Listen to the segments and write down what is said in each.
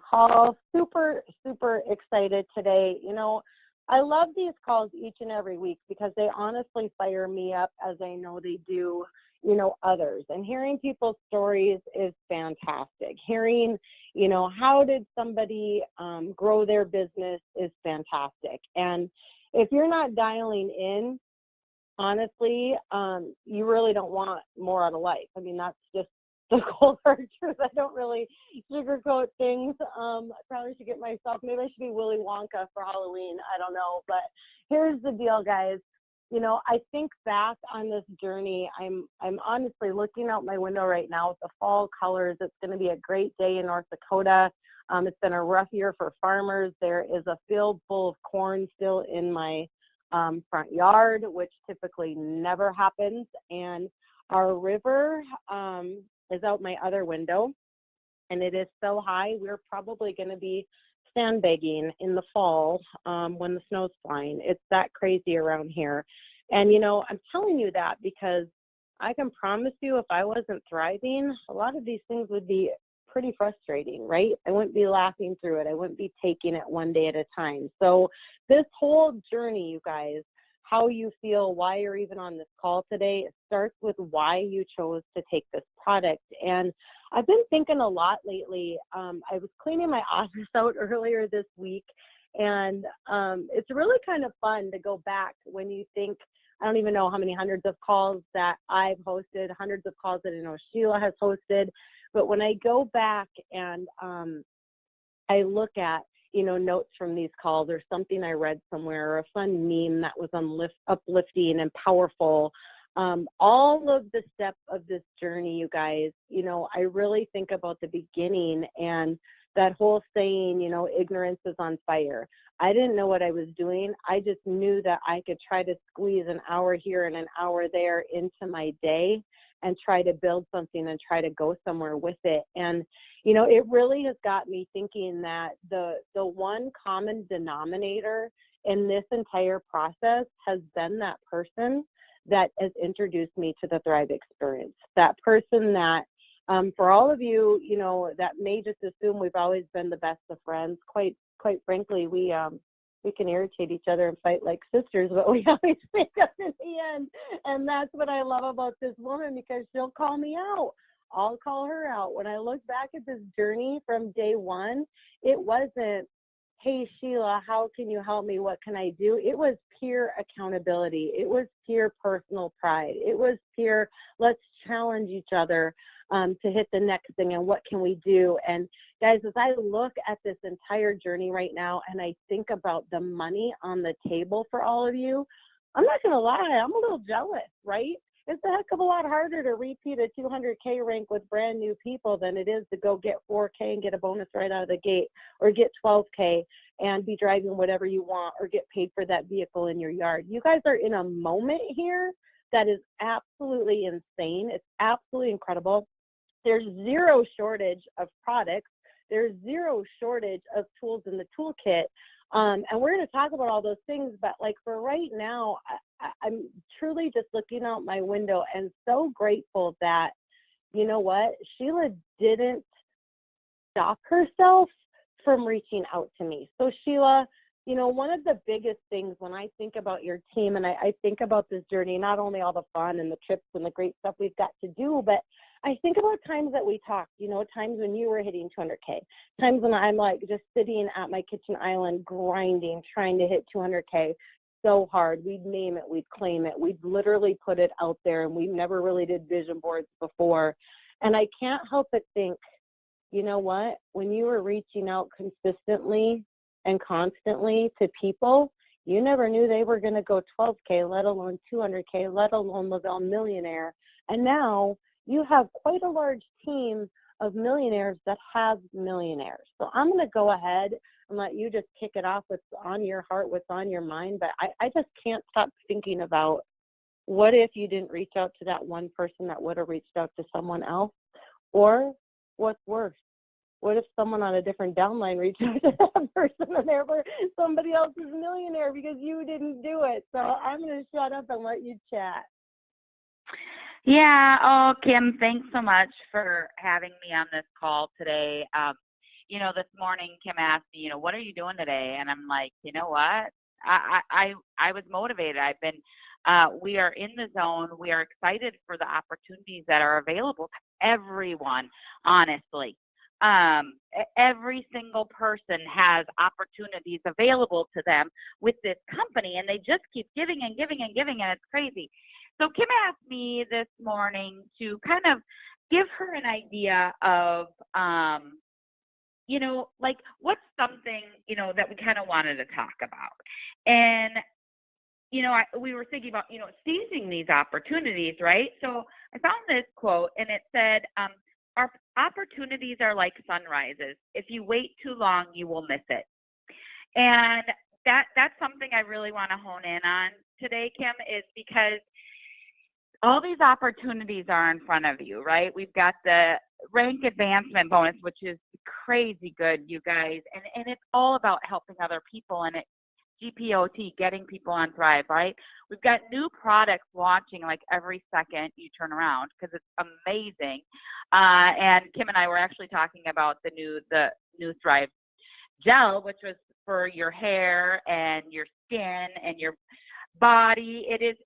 call. Super, super excited today. I love these calls each and every week because they honestly fire me up as I know they do, others. And hearing people's stories is fantastic. Hearing, how did somebody grow their business is fantastic. And if you're not dialing in, honestly, you really don't want more out of life. I mean, that's just the cold hard truth. I don't really sugarcoat things. I probably should get myself, maybe I should be Willy Wonka for Halloween. I don't know. But here's the deal, guys. I think back on this journey. I'm honestly looking out my window right now with the fall colors. It's going to be a great day in North Dakota. It's been a rough year for farmers. There is a field full of corn still in my front yard, which typically never happens. And our river is out my other window, and it is so high. We're probably going to be sandbagging in the fall when the snow's flying. It's that crazy around here. And, I'm telling you that because I can promise you if I wasn't thriving, a lot of these things would be pretty frustrating, right? I wouldn't be laughing through it. I wouldn't be taking it one day at a time. So this whole journey, you guys, how you feel, why you're even on this call today, it starts with why you chose to take this product. And I've been thinking a lot lately. I was cleaning my office out earlier this week, and it's really kind of fun to go back when you think, I don't even know how many hundreds of calls that I've hosted, hundreds of calls that I know Sheila has hosted. But when I go back and I look at, notes from these calls or something I read somewhere or a fun meme that was uplifting and powerful, all of the steps of this journey, you guys, I really think about the beginning and that whole saying, ignorance is on fire. I didn't know what I was doing. I just knew that I could try to squeeze an hour here and an hour there into my day and try to build something and try to go somewhere with it. And, it really has got me thinking that the one common denominator in this entire process has been that person that has introduced me to the Thrive experience. That person that, for all of you, that may just assume we've always been the best of friends. Quite frankly, we can irritate each other and fight like sisters, but we always make up in the end. And that's what I love about this woman, because she'll call me out. I'll call her out. When I look back at this journey from day one, it wasn't, hey, Sheila, how can you help me? What can I do? It was pure accountability. It was pure personal pride. It was pure, let's challenge each other to hit the next thing and what can we do? And guys, as I look at this entire journey right now and I think about the money on the table for all of you, I'm not going to lie, I'm a little jealous, right? It's a heck of a lot harder to repeat a 200K rank with brand new people than it is to go get 4K and get a bonus right out of the gate, or get 12K and be driving whatever you want, or get paid for that vehicle in your yard. You guys are in a moment here that is absolutely insane. It's absolutely incredible. There's zero shortage of products. There's zero shortage of tools in the toolkit. And we're going to talk about all those things, but like for right now, I'm truly just looking out my window and so grateful that, you know what, Sheila didn't stop herself from reaching out to me. So Sheila, one of the biggest things when I think about your team and I think about this journey, not only all the fun and the trips and the great stuff we've got to do, but I think about times that we talked, times when you were hitting 200K, times when I'm like just sitting at my kitchen island grinding, trying to hit 200K so hard. We'd name it, we'd claim it, we'd literally put it out there, and we never really did vision boards before. And I can't help but think, you know what, when you were reaching out consistently and constantly to people, you never knew they were going to go 12K, let alone 200K, let alone live a millionaire. And now you have quite a large team of millionaires that have millionaires. So I'm going to go ahead and let you just kick it off what's on your heart, what's on your mind. But I just can't stop thinking about, what if you didn't reach out to that one person that would have reached out to someone else? Or what's worse, what if someone on a different downline reached out to that person and therefore somebody else is a millionaire because you didn't do it? So I'm going to shut up and let you chat. Yeah. Oh, Kim, thanks so much for having me on this call today. this morning Kim asked me, what are you doing today? And I'm like, you know what? I was motivated. We are in the zone. We are excited for the opportunities that are available to everyone, honestly. Every single person has opportunities available to them with this company, and they just keep giving and giving and giving, and it's crazy. So Kim asked me this morning to kind of give her an idea of, like what's something, that we kind of wanted to talk about. And, we were thinking about, seizing these opportunities, right? So I found this quote, and it said, our opportunities are like sunrises. If you wait too long, you will miss it. And that's something I really want to hone in on today, Kim, is because all these opportunities are in front of you, right? We've got the rank advancement bonus, which is crazy good, you guys. And it's all about helping other people, and it's GPOT, getting people on Thrive, right? We've got new products launching like every second you turn around because it's amazing. And Kim and I were actually talking about the new Thrive gel, which was for your hair and your skin and your body. It is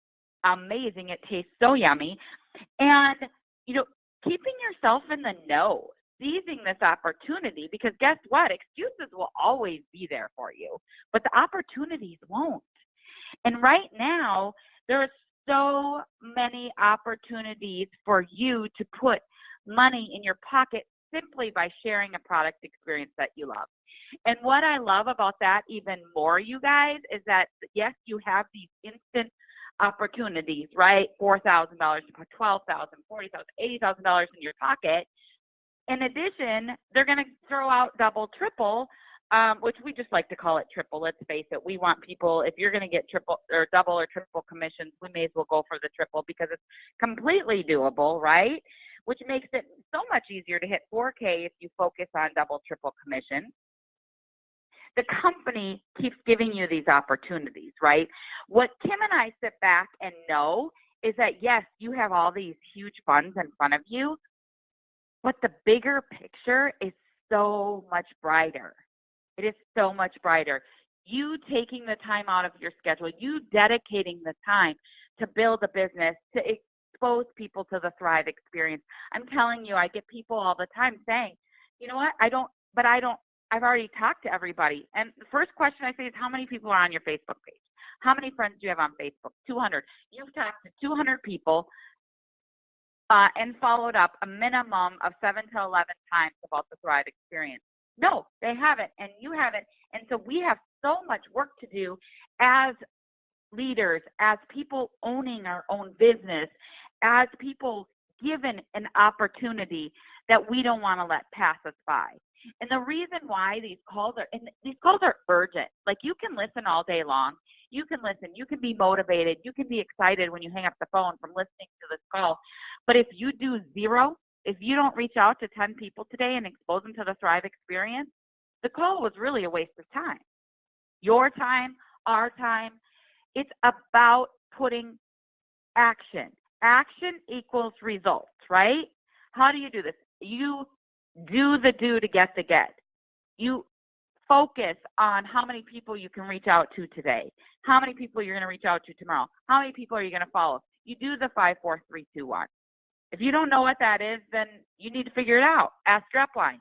amazing. It tastes so yummy. And, keeping yourself in the know, seizing this opportunity, because guess what? Excuses will always be there for you, but the opportunities won't. And right now, there are so many opportunities for you to put money in your pocket simply by sharing a product experience that you love. And what I love about that even more, you guys, is that yes, you have these instant opportunities, right? $4,000 to put $12,000, $40,000, $80,000 in your pocket. In addition, they're going to throw out double, triple, which we just like to call it triple. Let's face it. We want people, if you're going to get triple or double or triple commissions, we may as well go for the triple because it's completely doable, right? Which makes it so much easier to hit 4K if you focus on double, triple commission. The company keeps giving you these opportunities, right? What Kim and I sit back and know is that, yes, you have all these huge funds in front of you, but the bigger picture is so much brighter. It is so much brighter. You taking the time out of your schedule, you dedicating the time to build a business, to expose people to the Thrive experience. I'm telling you, I get people all the time saying, you know what, I've already talked to everybody. And the first question I say is, how many people are on your Facebook page? How many friends do you have on Facebook? 200. You've talked to 200 people and followed up a minimum of 7 to 11 times about the Thrive experience. No, they haven't, and you haven't. And so we have so much work to do as leaders, as people owning our own business, as people given an opportunity that we don't want to let pass us by. And the reason why these calls are urgent. Like, you can listen all day long. You can listen. You can be motivated. You can be excited when you hang up the phone from listening to this call. But if you do zero, if you don't reach out to 10 people today and expose them to the Thrive experience, the call was really a waste of time. Your time, our time. It's about putting action. Action equals results, right? How do you do this? You do the do to get the get. You focus on how many people you can reach out to today, how many people you're going to reach out to tomorrow, how many people are you going to follow. You do the 5, 4, 3, 2, 1. If you don't know what that is, then you need to figure it out. Ask your upline.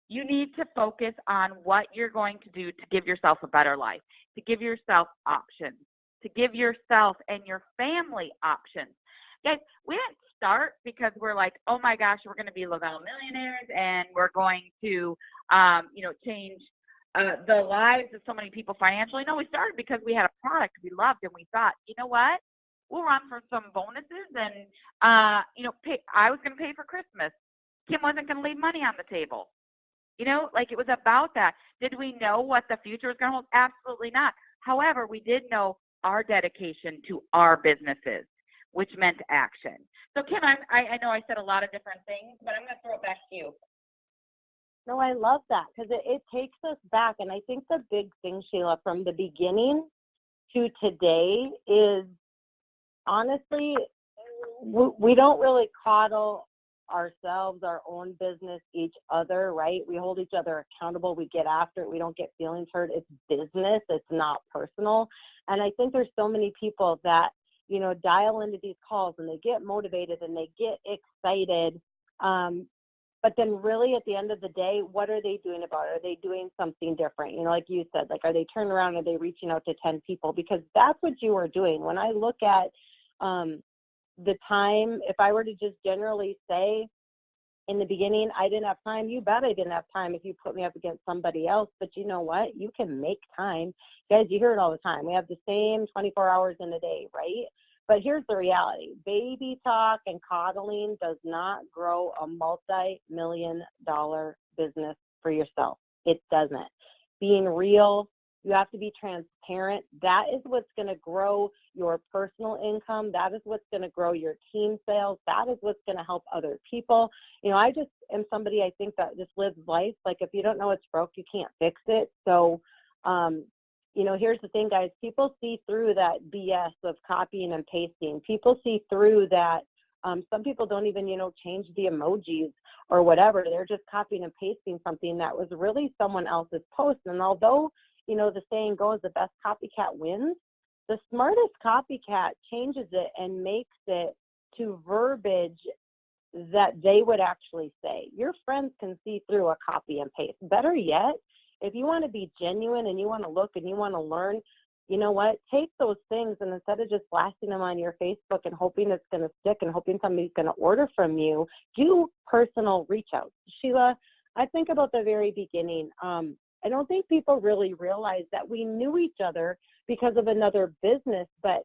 You need to focus on what you're going to do to give yourself a better life, to give yourself options, to give yourself and your family options. Guys, we didn't start because we're like, oh my gosh, we're going to be Lavelle millionaires and we're going to, change the lives of so many people financially. No, we started because we had a product we loved and we thought, you know what? We'll run for some bonuses and, I was going to pay for Christmas. Kim wasn't going to leave money on the table. It was about that. Did we know what the future was going to hold? Absolutely not. However, we did know our dedication to our businesses, which meant action. So, Kim, I know I said a lot of different things, but I'm going to throw it back to you. No, I love that because it takes us back. And I think the big thing, Sheila, from the beginning to today is, honestly, we don't really coddle ourselves, our own business, each other, right? We hold each other accountable. We get after it. We don't get feelings hurt. It's business. It's not personal. And I think there's so many people that, you know, dial into these calls and they get motivated and they get excited. But then really at the end of the day, what are they doing about it? Are they doing something different? You know, like you said, like, are they turning around? Are they reaching out to 10 people? Because that's what you are doing. When I look at the time, if I were to just generally say in the beginning, I didn't have time, you bet I didn't have time if you put me up against somebody else. But you know what? You can make time. Guys, you hear it all the time. We have the same 24 hours in a day, right? But here's the reality. Baby talk and coddling does not grow a multi-million-dollar business for yourself. It doesn't. Being real, you have to be transparent. That is what's going to grow your personal income. That is what's going to grow your team sales. That is what's going to help other people. You know, I just am somebody, I think, that just lives life. Like, if you don't know it's broke, you can't fix it. So, you know, here's the thing, guys. People see through that BS of copying and pasting. People see through that. Some people don't even, you know, change the emojis or whatever. They're just copying and pasting something that was really someone else's post. And although, you know, the saying goes, the best copycat wins, the smartest copycat changes it and makes it to verbiage that they would actually say. Your friends can see through a copy and paste. Better yet, if you want to be genuine and you want to look and you want to learn, you know what? Take those things, and instead of just blasting them on your Facebook and hoping it's going to stick and hoping somebody's going to order from you, do personal reach outs. Sheila, I think about the very beginning. I don't think people really realize that we knew each other because of another business. But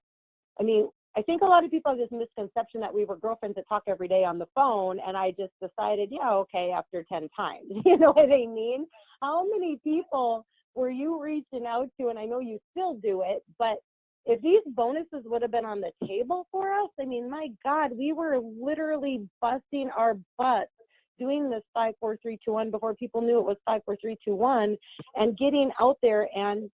I mean, I think a lot of people have this misconception that we were girlfriends that talk every day on the phone, and I just decided, yeah, okay, after 10 times. You know what I mean? How many people were you reaching out to? And I know you still do it, but if these bonuses would have been on the table for us, I mean, my God, we were literally busting our butts doing this 5, 4, 3, 2, 1 before people knew it was 5, 4, 3, 2, 1, and getting out there and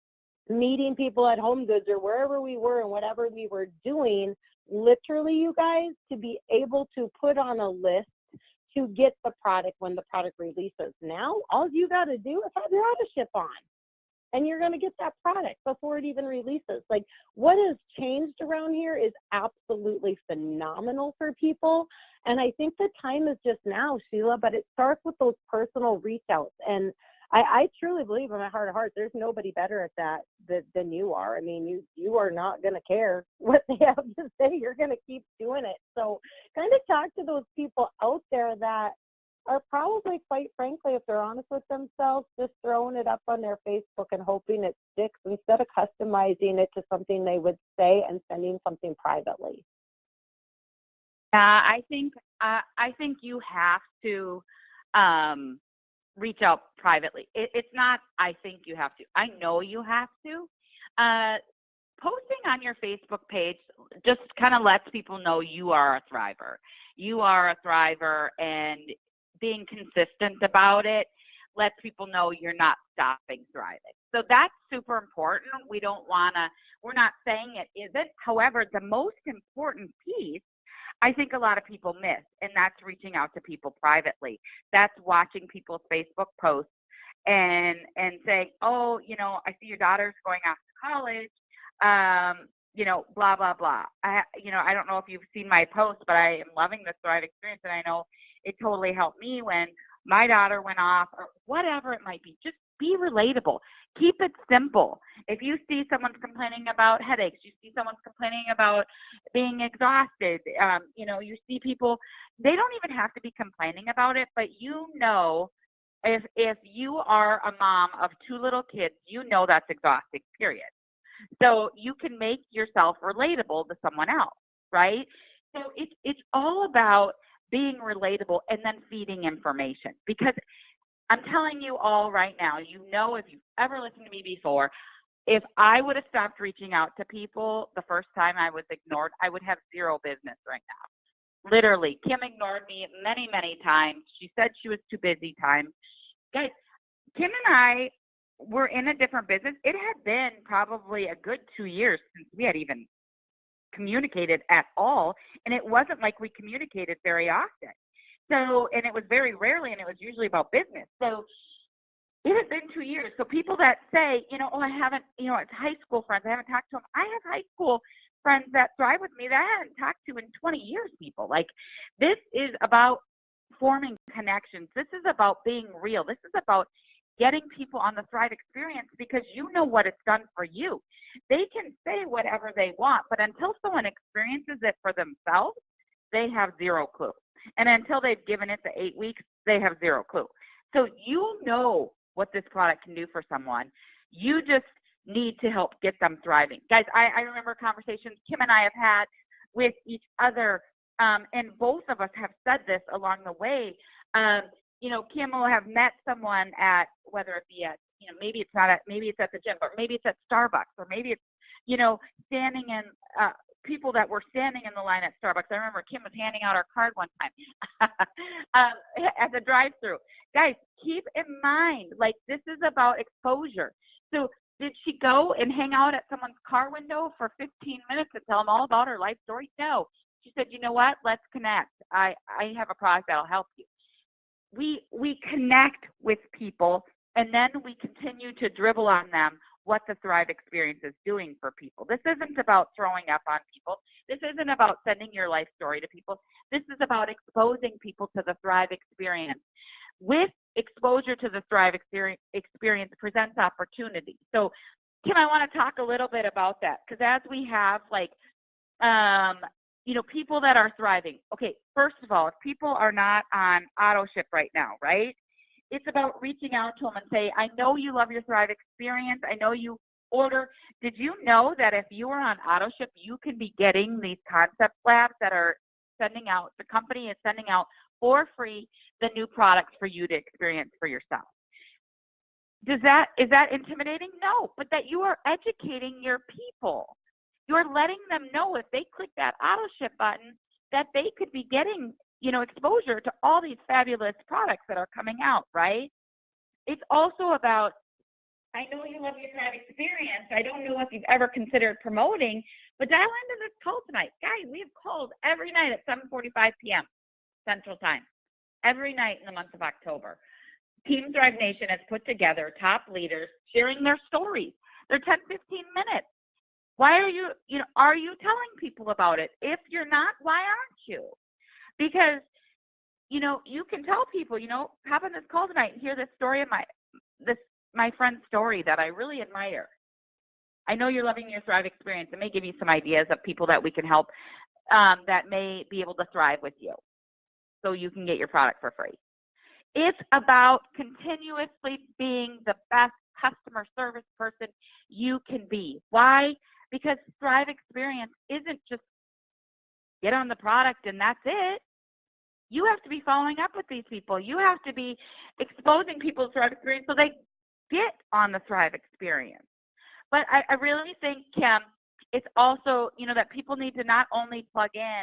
meeting people at Home Goods or wherever we were and whatever we were doing, literally, you guys, to be able to put on a list to get the product when the product releases. Now, all you got to do is have your auto ship on, and you're going to get that product before it even releases. Like, what has changed around here is absolutely phenomenal for people. And I think the time is just now, Sheila, but it starts with those personal reach outs. And I truly believe in my heart of hearts, there's nobody better at that than you are. I mean, you are not going to care what they have to say. You're going to keep doing it. So kind of talk to those people out there that are probably, quite frankly, if they're honest with themselves, just throwing it up on their Facebook and hoping it sticks instead of customizing it to something they would say and sending something privately. I think you have to reach out privately. It's not, I think you have to. I know you have to. Posting on your Facebook page just kind of lets people know you are a thriver. You are a thriver, and being consistent about it lets people know you're not stopping thriving. So that's super important. We're not saying it isn't. However, the most important piece I think a lot of people miss, and that's reaching out to people privately. That's watching people's Facebook posts and saying, oh, you know, I see your daughter's going off to college, you know, blah, blah, blah. I don't know if you've seen my post, but I am loving the Thrive experience, and I know it totally helped me when my daughter went off or whatever it might be. Just be relatable. Keep it simple. If you see someone's complaining about headaches, you see someone's complaining about being exhausted, you know, you see people, they don't even have to be complaining about it, but you know, if you are a mom of 2 little kids, you know that's exhausting, period. So you can make yourself relatable to someone else, right? So it's all about being relatable and then feeding information, because I'm telling you all right now, you know, if you've ever listened to me before, if I would have stopped reaching out to people the first time I was ignored, I would have 0 business right now. Literally, Kim ignored me many, many times. She said she was too busy times. Guys, Kim and I were in a different business. It had been probably a good 2 years since we had even communicated at all, and it wasn't like we communicated very often. So, and it was very rarely, and it was usually about business. So it had been 2 years. So people that say, oh, I haven't, it's high school friends, I haven't talked to them. I have high school friends that thrive with me that I haven't talked to in 20 years, people. Like, this is about forming connections. This is about being real. This is about getting people on the Thrive experience because you know what it's done for you. They can say whatever they want, but until someone experiences it for themselves, they have zero clue. And until they've given it the 8 weeks, they have zero clue. So you know what this product can do for someone. You just need to help get them thriving. Guys, I remember conversations Kim and I have had with each other, and both of us have said this along the way. Kim will have met someone at, whether it be at, maybe it's not at, maybe it's at the gym, or maybe it's at Starbucks, or maybe it's, standing in, people that were standing in the line at Starbucks. I remember Kim was handing out our card one time at the drive-thru. Guys, keep in mind, like, this is about exposure. So did she go and hang out at someone's car window for 15 minutes and tell them all about her life story? No. She said, you know what? Let's connect. I have a product that'll help you. We connect with people, and then we continue to dribble on them what the Thrive experience is doing for people. This isn't about throwing up on people. This isn't about sending your life story to people. This is about exposing people to the Thrive experience. With exposure to the Thrive experience presents opportunity. So, Kim, I want to talk a little bit about that, because as we have, like, people that are thriving. Okay, first of all, if people are not on auto ship right now, right? It's about reaching out to them and say, I know you love your Thrive experience. I know you order. Did you know that if you are on auto ship, you can be getting these concept labs that are sending out, the company is sending out for free the new products for you to experience for yourself? Is that intimidating? No, but that you are educating your people. You're letting them know if they click that auto ship button that they could be getting, exposure to all these fabulous products that are coming out, right? It's also about, I know you love your Thrive experience. I don't know if you've ever considered promoting, but dial into this call tonight. Guys, we have calls every night at 7:45 p.m. Central Time, every night in the month of October. Team Thrive Nation has put together top leaders sharing their stories. They're 10, 15 minutes. Why are you telling people about it? If you're not, why aren't you? Because, you can tell people, hop on this call tonight and hear this story of my friend's story that I really admire. I know you're loving your Thrive experience. It may give you some ideas of people that we can help that may be able to thrive with you so you can get your product for free. It's about continuously being the best customer service person you can be. Why? Because Thrive experience isn't just get on the product and that's it. You have to be following up with these people. You have to be exposing people to Thrive experience so they get on the Thrive experience. But I really think, Kim, it's also, that people need to not only plug in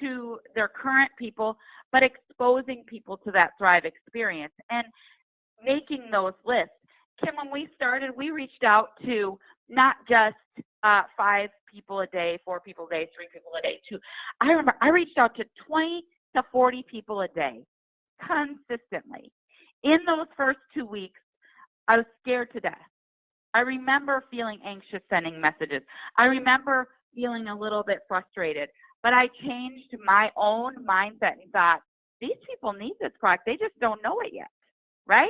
to their current people, but exposing people to that Thrive experience and making those lists. Kim, when we started, we reached out to not just 5 people a day, 4 people a day, 3 people a day, 2. I remember I reached out to 20 to 40 people a day consistently. In those first 2 weeks, I was scared to death. I remember feeling anxious sending messages. I remember feeling a little bit frustrated, but I changed my own mindset and thought, these people need this product. They just don't know it yet, right?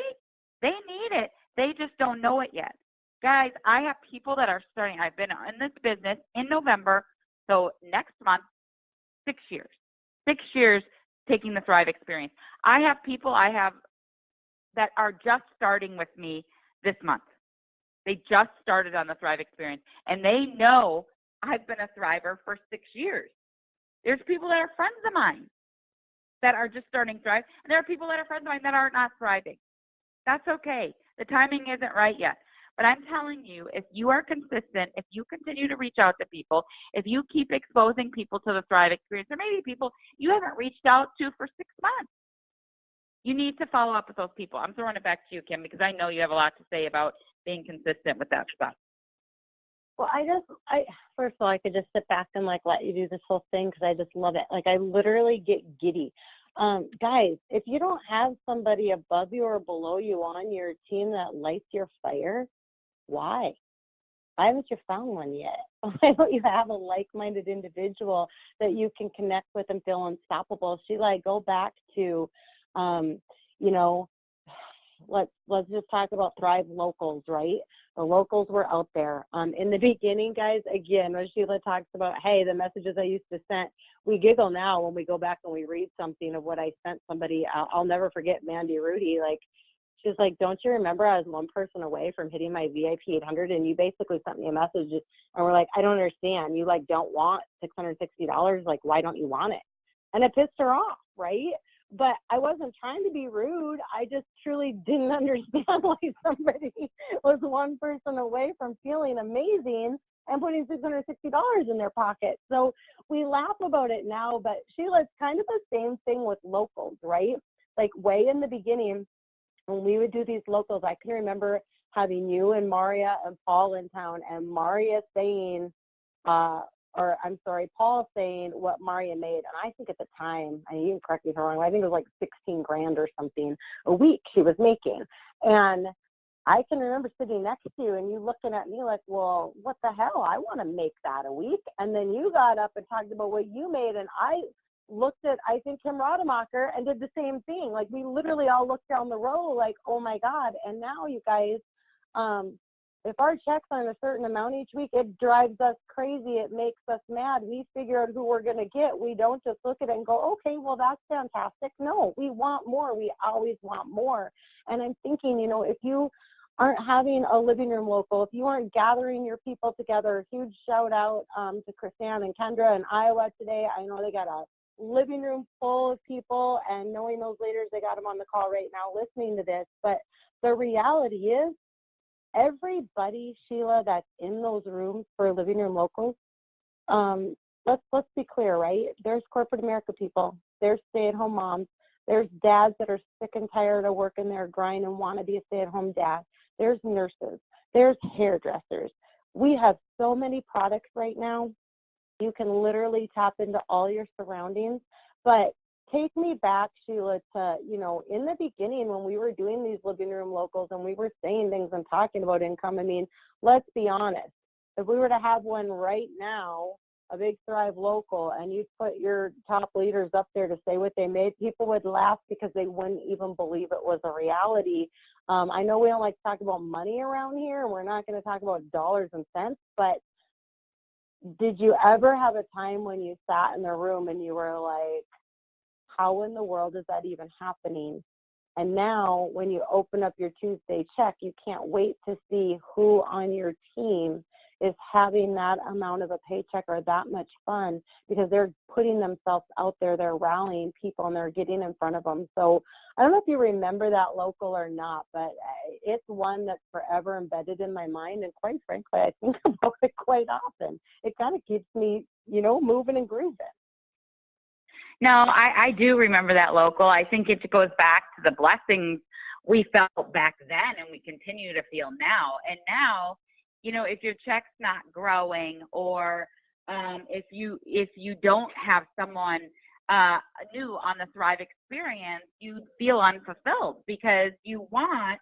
They need it. They just don't know it yet. Guys, I have people that are starting. I've been in this business in November, so next month, 6 years. 6 years taking the Thrive experience. I have people that are just starting with me this month. They just started on the Thrive experience, and they know I've been a Thriver for 6 years. There's people that are friends of mine that are just starting Thrive, and there are people that are friends of mine that are not thriving. That's okay. The timing isn't right yet. But I'm telling you, if you are consistent, if you continue to reach out to people, if you keep exposing people to the Thrive experience, there may be people you haven't reached out to for 6 months. You need to follow up with those people. I'm throwing it back to you, Kim, because I know you have a lot to say about being consistent with that stuff. Well, first of all, I could just sit back and let you do this whole thing because I just love it. I literally get giddy. Guys, if you don't have somebody above you or below you on your team that lights your fire, why? Why haven't you found one yet? Why don't you have a like-minded individual that you can connect with and feel unstoppable? Sheila, I go back to, you know, let's just talk about Thrive Locals, right? The locals were out there. In the beginning, guys, again, when Sheila talks about, hey, the messages I used to send, we giggle now when we go back and we read something of what I sent somebody. I'll never forget Mandy Rudy. Like, she's like, don't you remember I was one person away from hitting my VIP 800 and you basically sent me a message and we're like, I don't understand. You like don't want $660. Like, why don't you want it? And it pissed her off, right? But I wasn't trying to be rude. I just truly didn't understand why somebody was one person away from feeling amazing and putting $660 in their pocket. So we laugh about it now, but Sheila, it's kind of the same thing with locals, right? Like way in the beginning, when we would do these locals, I can remember having you and Maria and Paul in town, and Maria saying, Paul saying what Maria made. And I think at the time, and you can correct me if I'm wrong, I think it was like 16 grand or something a week she was making. And I can remember sitting next to you and you looking at me like, well, what the hell? I want to make that a week. And then you got up and talked about what you made. And I looked at, I think, Kim Rademacher and did the same thing. Like, we literally all looked down the row like, oh my God. And now you guys, if our checks aren't a certain amount each week, it drives us crazy. It makes us mad. We figure out who we're going to get. We don't just look at it and go, okay, well, that's fantastic. No, we want more. We always want more. And I'm thinking, if you aren't having a living room local, if you aren't gathering your people together, huge shout out to Chrisanne and Kendra in Iowa today. I know they got a living room full of people, and knowing those leaders, they got them on the call right now listening to this. But the reality is, everybody, Sheila, that's in those rooms for living room locals, let's be clear, right? There's corporate America people, there's stay-at-home moms, there's dads that are sick and tired of working their grind and want to be a stay-at-home dad, there's nurses, there's hairdressers. We have so many products right now. You can literally tap into all your surroundings. But take me back, Sheila, to, in the beginning when we were doing these living room locals and we were saying things and talking about income. I mean, let's be honest. If we were to have one right now, a big Thrive local, and you put your top leaders up there to say what they made, people would laugh because they wouldn't even believe it was a reality. I know we don't like to talk about money around here, and we're not going to talk about dollars and cents, but did you ever have a time when you sat in the room and you were like, how in the world is that even happening? And now when you open up your Tuesday check, you can't wait to see who on your team is having that amount of a paycheck or that much fun, because they're putting themselves out there, they're rallying people, and they're getting in front of them. So I don't know if you remember that local or not, but it's one that's forever embedded in my mind. And quite frankly, I think about it quite often. It kind of keeps me, moving and grooving. No, I do remember that local. I think it goes back to the blessings we felt back then and we continue to feel now. And now, if your check's not growing, or if you don't have someone new on the Thrive experience, you feel unfulfilled because you want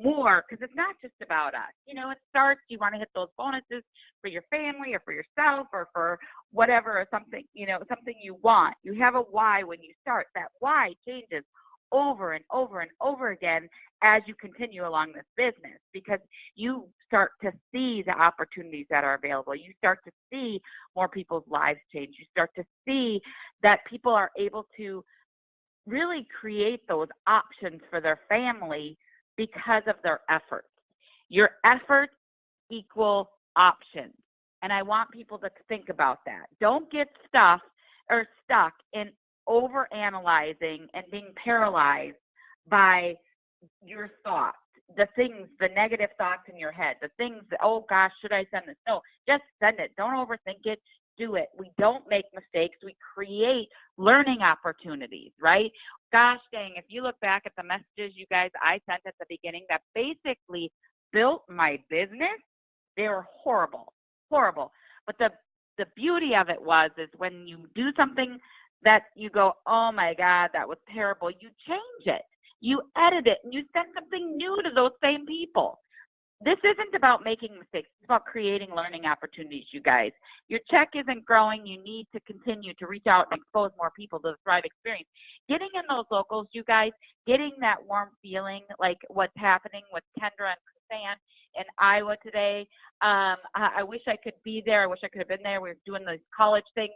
more, because it's not just about us. It starts, you want to hit those bonuses for your family or for yourself or for whatever, or something, something you want. You have a why when you start. That why changes over and over and over again as you continue along this business, because you start to see the opportunities that are available. You start to see more people's lives change. You start to see that people are able to really create those options for their family because of their efforts. Your efforts equal options. And I want people to think about that. Don't get stuck in overanalyzing and being paralyzed by your thoughts, the negative thoughts in your head, the things that, oh gosh, should I send this? No, just send it. Don't overthink it. Do it. We don't make mistakes. We create learning opportunities, right? Gosh dang, if you look back at the messages you guys I sent at the beginning that basically built my business, they were horrible. But the beauty of it is when you do something that you go, oh my God, that was terrible. You change it, you edit it, and you send something new to those same people. This isn't about making mistakes. It's about creating learning opportunities, you guys. Your check isn't growing. You need to continue to reach out and expose more people to the Thrive experience. Getting in those locals, you guys, getting that warm feeling like what's happening with Kendra and Chrisanne in Iowa today. I wish I could be there. I wish I could have been there. We were doing those college things.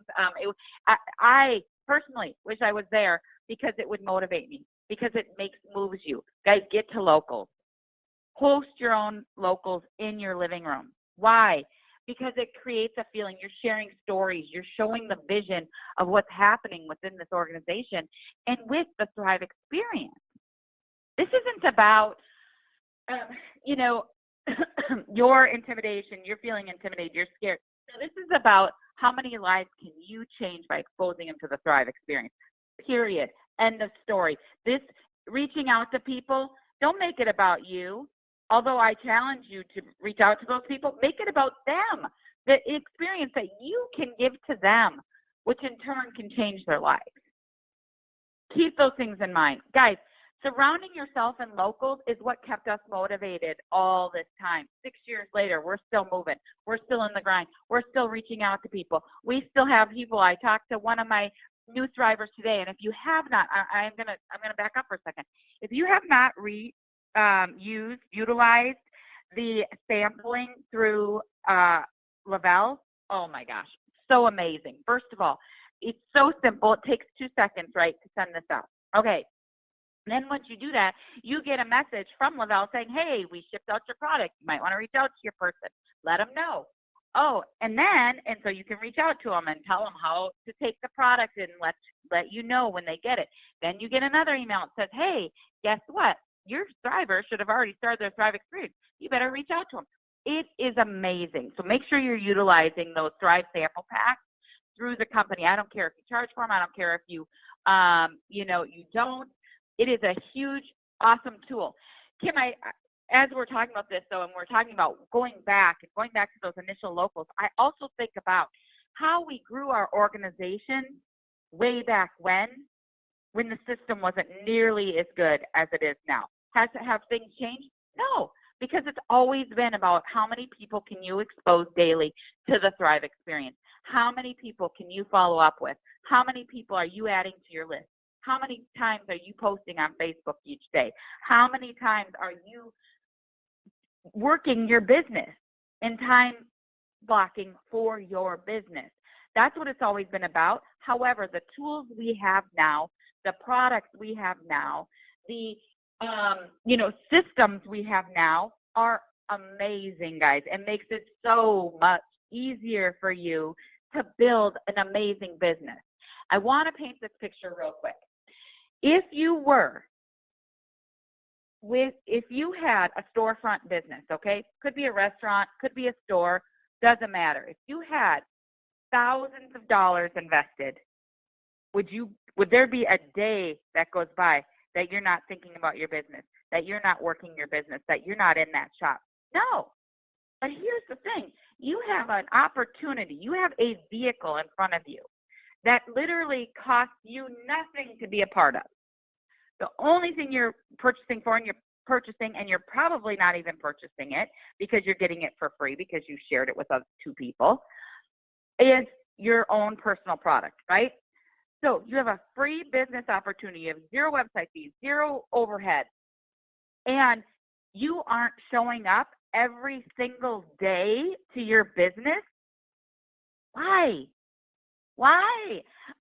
I personally wish I was there because it would motivate me, because it moves you. Guys, get to locals. Host your own locals in your living room. Why? Because it creates a feeling. You're sharing stories. You're showing the vision of what's happening within this organization and with the Thrive experience. This isn't about, your intimidation. You're feeling intimidated. You're scared. So this is about how many lives can you change by exposing them to the Thrive experience. Period. End of story. This reaching out to people, don't make it about you. Although I challenge you to reach out to those people, make it about them, the experience that you can give to them, which in turn can change their lives. Keep those things in mind. Guys, surrounding yourself in locals is what kept us motivated all this time. 6 years later, we're still moving. We're still in the grind. We're still reaching out to people. We still have people. I talked to one of my new Thrivers today, and if you have not, I'm gonna back up for a second. If you have not utilized the sampling through Lavelle, oh my gosh, so amazing. First of all, it's so simple. It takes 2 seconds, right, to send this out. Okay. And then once you do that, you get a message from Lavelle saying, hey, we shipped out your product. You might want to reach out to your person. Let them know. Oh, and so you can reach out to them and tell them how to take the product and let you know when they get it. Then you get another email that says, hey, guess what? Your Thriver should have already started their Thrive experience. You better reach out to them. It is amazing. So make sure you're utilizing those Thrive sample packs through the company. I don't care if you charge for them. I don't care if you, you don't. It is a huge, awesome tool. Kim, as we're talking about this, though, and we're talking about going back to those initial locals, I also think about how we grew our organization way back when the system wasn't nearly as good as it is now. Have things changed? No, because it's always been about how many people can you expose daily to the Thrive experience? How many people can you follow up with? How many people are you adding to your list? How many times are you posting on Facebook each day? How many times are you working your business and time blocking for your business? That's what it's always been about. However, the tools we have now, the products we have now, the systems we have now are amazing, guys. It makes it so much easier for you to build an amazing business. I want to paint this picture real quick. If you had a storefront business, okay, could be a restaurant, could be a store, doesn't matter. If you had thousands of dollars invested, would there be a day that goes by that you're not thinking about your business, that you're not working your business, that you're not in that shop? No. But here's the thing. You have an opportunity. You have a vehicle in front of you that literally costs you nothing to be a part of. The only thing you're purchasing for, and you're probably not even purchasing it because you're getting it for free because you shared it with other 2 people, is your own personal product, right? So you have a free business opportunity. You have 0 website fees, 0 overhead, and you aren't showing up every single day to your business. Why?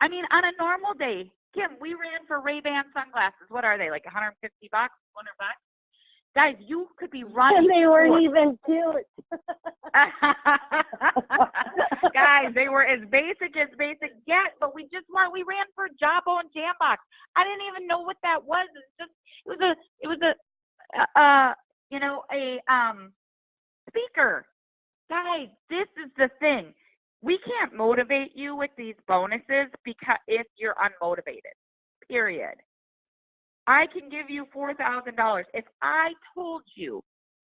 I mean, on a normal day, Kim, we ran for Ray-Ban sunglasses. What are they, like $150, $100? Guys, you could be running. And they weren't even cute. Guys, they were as basic get, but we ran for Jabbo and Jambox. I didn't even know what that was. It was a speaker. Guys, this is the thing. We can't motivate you with these bonuses because if you're unmotivated, period. I can give you $4,000. If I told you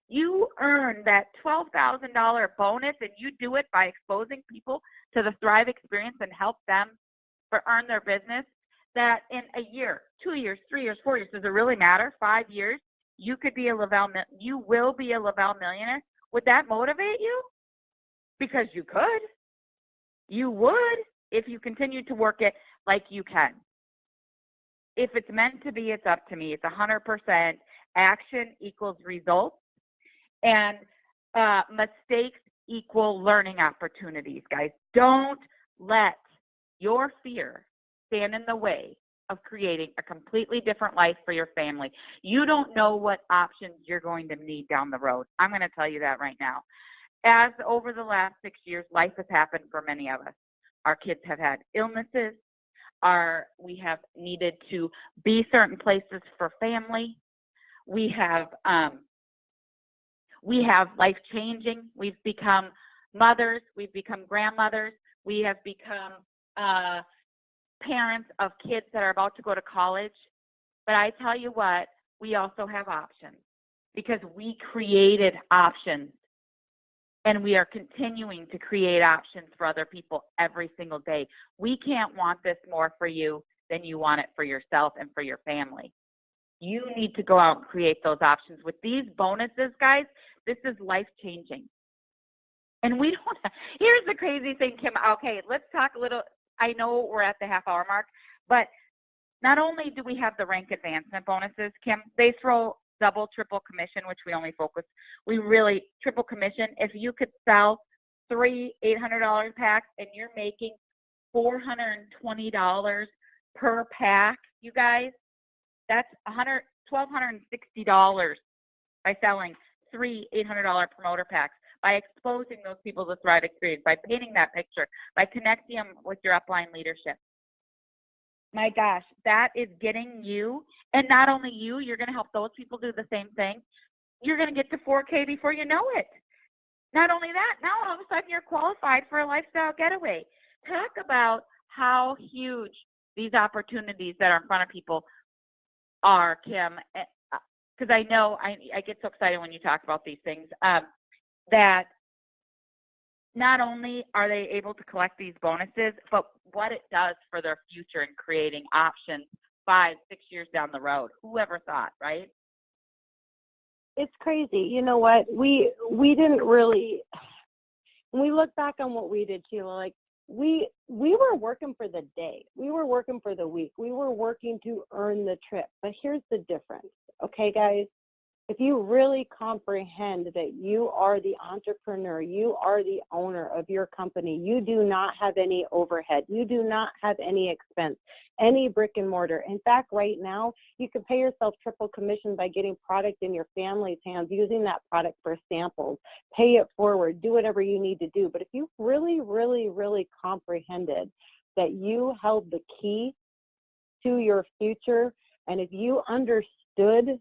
you earn that $12,000 bonus and you do it by exposing people to the Thrive experience and help them but earn their business, that in a year, 2 years, 3 years, 4 years, does it really matter? 5 years, you will be a Lavelle millionaire. Would that motivate you? Because you could. You would if you continue to work it like you can. If it's meant to be, it's up to me. It's 100% action equals results, and mistakes equal learning opportunities, guys. Don't let your fear stand in the way of creating a completely different life for your family. You don't know what options you're going to need down the road. I'm going to tell you that right now. As over the last 6 years, life has happened for many of us. Our kids have had illnesses. We have needed to be certain places for family. We have life changing. We've become mothers. We've become grandmothers. We have become parents of kids that are about to go to college. But I tell you what, we also have options because we created options, and we are continuing to create options for other people every single day. We can't want this more for you than you want it for yourself and for your family. You need to go out and create those options. With these bonuses, guys, this is life-changing. And we don't – here's the crazy thing, Kim. Okay, let's talk a little – I know we're at the half-hour mark, but not only do we have the rank advancement bonuses, Kim, they throw double, triple commission, which we only focus. We really – triple commission. If you could sell 3 $800 packs and you're making $420 per pack, you guys, that's $1,260 by selling 3 $800 promoter packs, by exposing those people to Thrive Experience, by painting that picture, by connecting them with your upline leadership. My gosh, that is getting you, and not only you, you're going to help those people do the same thing. You're going to get to 4K before you know it. Not only that, now all of a sudden you're qualified for a lifestyle getaway. Talk about how huge these opportunities that are in front of people are, Kim, because I know I get so excited when you talk about these things, that not only are they able to collect these bonuses, but what it does for their future in creating options 5, 6 years down the road. Whoever thought, right? It's crazy. You know what? We didn't really, when we look back on what we did, Sheila, like we were working for the day. We were working for the week. We were working to earn the trip. But here's the difference. Okay, guys? If you really comprehend that you are the entrepreneur, you are the owner of your company, you do not have any overhead, you do not have any expense, any brick and mortar. In fact, right now, you can pay yourself triple commission by getting product in your family's hands, using that product for samples, pay it forward, do whatever you need to do. But if you really, really, really comprehended that you held the key to your future, and if you understood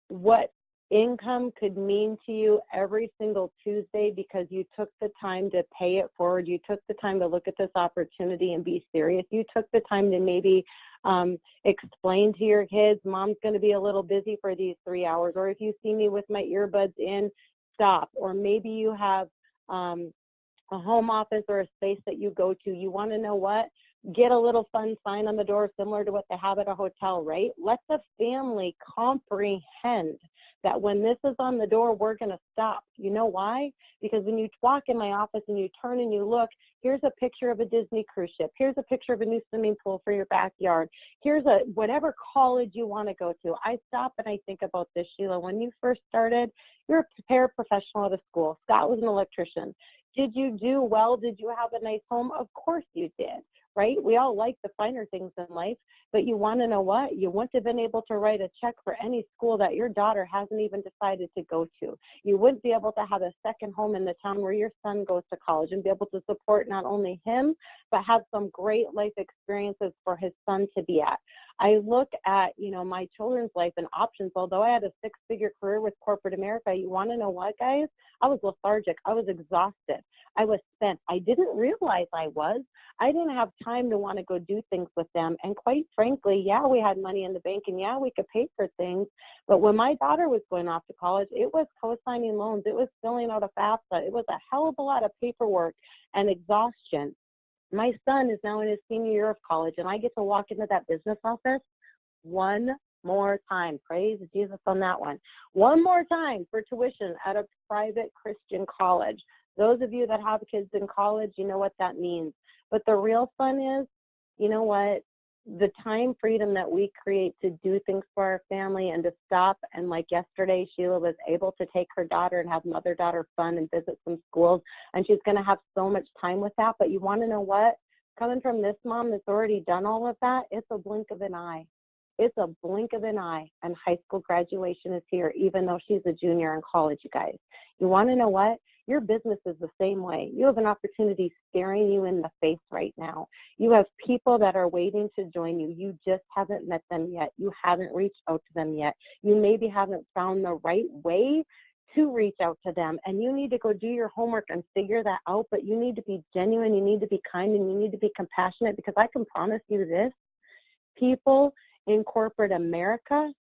what income could mean to you every single Tuesday because you took the time to pay it forward, you took the time to look at this opportunity and be serious, you took the time to maybe explain to your kids, Mom's going to be a little busy for these 3 hours, or if you see me with my earbuds in, stop. Or maybe you have a home office or a space that you go to. You want to know what? Get a little fun sign on the door similar to what they have at a hotel, right? Let the family comprehend that when this is on the door, we're going to stop. You know why? Because when you walk in my office and you turn and you look, here's a picture of a Disney cruise ship. Here's a picture of a new swimming pool for your backyard. Here's a whatever college you want to go to. I stop and I think about this, Sheila. When you first started, you're a paraprofessional out of school. Scott was an electrician. Did you do well? Did you have a nice home? Of course you did. Right? We all like the finer things in life, but you want to know what? You wouldn't have been able to write a check for any school that your daughter hasn't even decided to go to. You wouldn't be able to have a second home in the town where your son goes to college and be able to support not only him, but have some great life experiences for his son to be at. I look at, my children's life and options. Although I had a 6-figure career with corporate America, you want to know what, guys? I was lethargic. I was exhausted. I was spent. I didn't realize I was. I didn't have time to want to go do things with them. And quite frankly, yeah, we had money in the bank and yeah, we could pay for things. But when my daughter was going off to college, it was co-signing loans. It was filling out a FAFSA. It was a hell of a lot of paperwork and exhaustion. My son is now in his senior year of college, and I get to walk into that business office one more time. Praise Jesus on that one. One more time for tuition at a private Christian college. Those of you that have kids in college, you know what that means. But the real fun is, you know what? The time freedom that we create to do things for our family and to stop. And like yesterday, Sheila was able to take her daughter and have mother-daughter fun and visit some schools. And she's going to have so much time with that. But you want to know what? Coming from this mom that's already done all of that, it's a blink of an eye. It's a blink of an eye, and high school graduation is here, even though she's a junior in college, you guys. You want to know what? Your business is the same way. You have an opportunity staring you in the face right now. You have people that are waiting to join you. You just haven't met them yet. You haven't reached out to them yet. You maybe haven't found the right way to reach out to them, and you need to go do your homework and figure that out, but you need to be genuine, you need to be kind, and you need to be compassionate, because I can promise you this, people in corporate America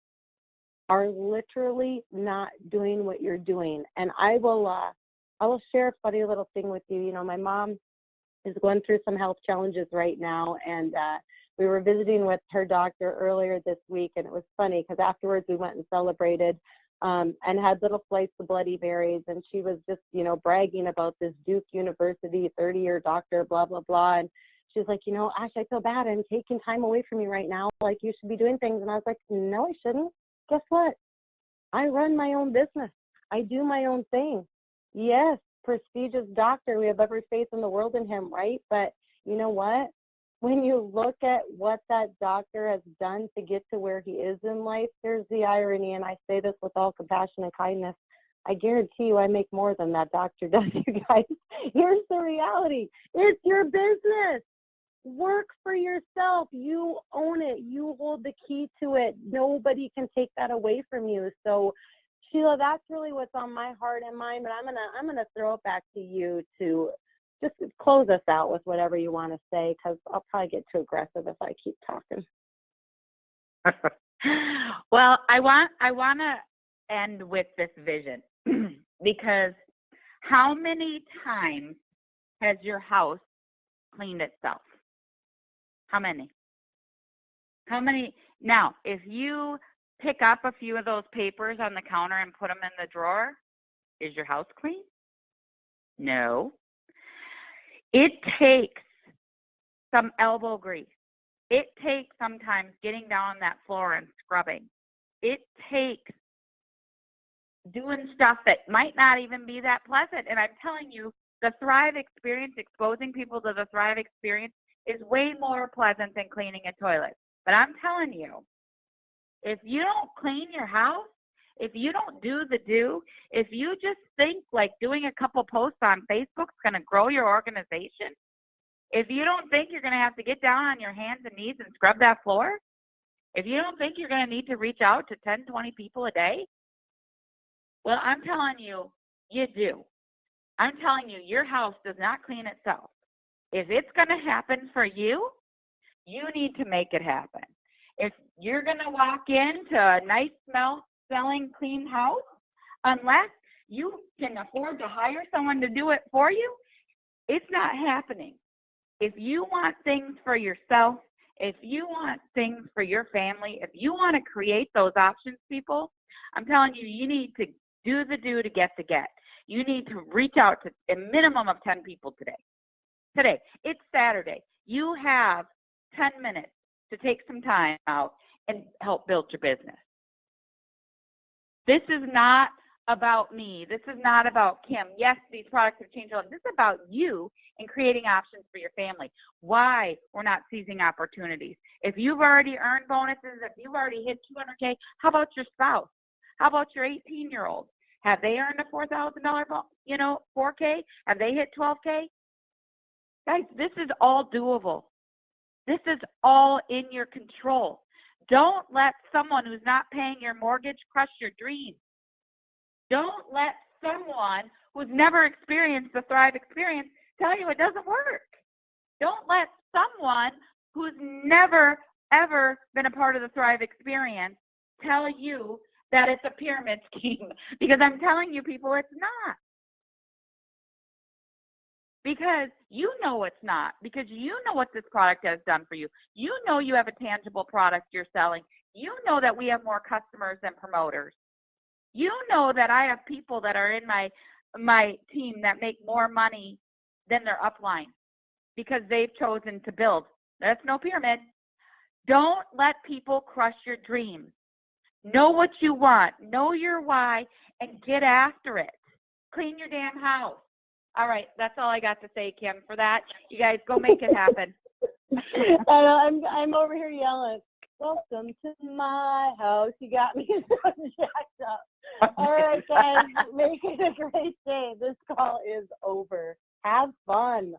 are literally not doing what you're doing. And I will share a funny little thing with you. You know, my mom is going through some health challenges right now, and we were visiting with her doctor earlier this week, and it was funny because afterwards we went and celebrated and had little flights of Bloody Marys, and she was just, you know, bragging about this Duke University 30-year doctor, blah, blah, blah. And she's like, you know, Ash, I feel bad. I'm taking time away from you right now. Like, you should be doing things. And I was like, no, I shouldn't. Guess what? I run my own business. I do my own thing. Yes, prestigious doctor. We have every faith in the world in him, right? But you know what? When you look at what that doctor has done to get to where he is in life, there's the irony, and I say this with all compassion and kindness. I guarantee you I make more than that doctor does, you guys. Here's the reality. It's your business. Work for yourself. You own it. You hold the key to it. Nobody can take that away from you. So, Sheila, that's really what's on my heart and mind. But I'm gonna throw it back to you to just close us out with whatever you want to say, because I'll probably get too aggressive if I keep talking. Well, I want to end with this vision because how many times has your house cleaned itself? How many? How many? Now, if you pick up a few of those papers on the counter and put them in the drawer, is your house clean? No. It takes some elbow grease. It takes sometimes getting down on that floor and scrubbing. It takes doing stuff that might not even be that pleasant. And I'm telling you, the Thrive experience, exposing people to the Thrive experience, is way more pleasant than cleaning a toilet. But I'm telling you, if you don't clean your house, if you don't do the do, if you just think like doing a couple posts on Facebook is going to grow your organization, if you don't think you're going to have to get down on your hands and knees and scrub that floor, if you don't think you're going to need to reach out to 10, 20 people a day, well, I'm telling you, you do. I'm telling you, your house does not clean itself. If it's going to happen for you, you need to make it happen. If you're going to walk into a nice smelling, clean house, unless you can afford to hire someone to do it for you, it's not happening. If you want things for yourself, if you want things for your family, if you want to create those options, people, I'm telling you, you need to do the do to get the get. You need to reach out to a minimum of 10 people today. Today, it's Saturday. You have 10 minutes to take some time out and help build your business. This is not about me. This is not about Kim. Yes, these products have changed a lot. This is about you and creating options for your family. Why we're not seizing opportunities. If you've already earned bonuses, if you've already hit 200K, how about your spouse? How about your 18-year-old? Have they earned a $4,000, 4K? Have they hit 12K? Guys, this is all doable. This is all in your control. Don't let someone who's not paying your mortgage crush your dreams. Don't let someone who's never experienced the Thrive experience tell you it doesn't work. Don't let someone who's never, ever been a part of the Thrive experience tell you that it's a pyramid scheme. Because I'm telling you, people, it's not. because you know it's not, because you know what this product has done for you. You know you have a tangible product you're selling. You know that we have more customers than promoters. You know that I have people that are in my team that make more money than their upline because they've chosen to build. That's no pyramid. Don't let people crush your dreams. Know what you want, know your why, and get after it. Clean your damn house. All right, that's all I got to say, Kim. For that, you guys go make it happen. I'm over here yelling, welcome to my house. You got me so jacked up. All right, guys, make it a great day. This call is over. Have fun.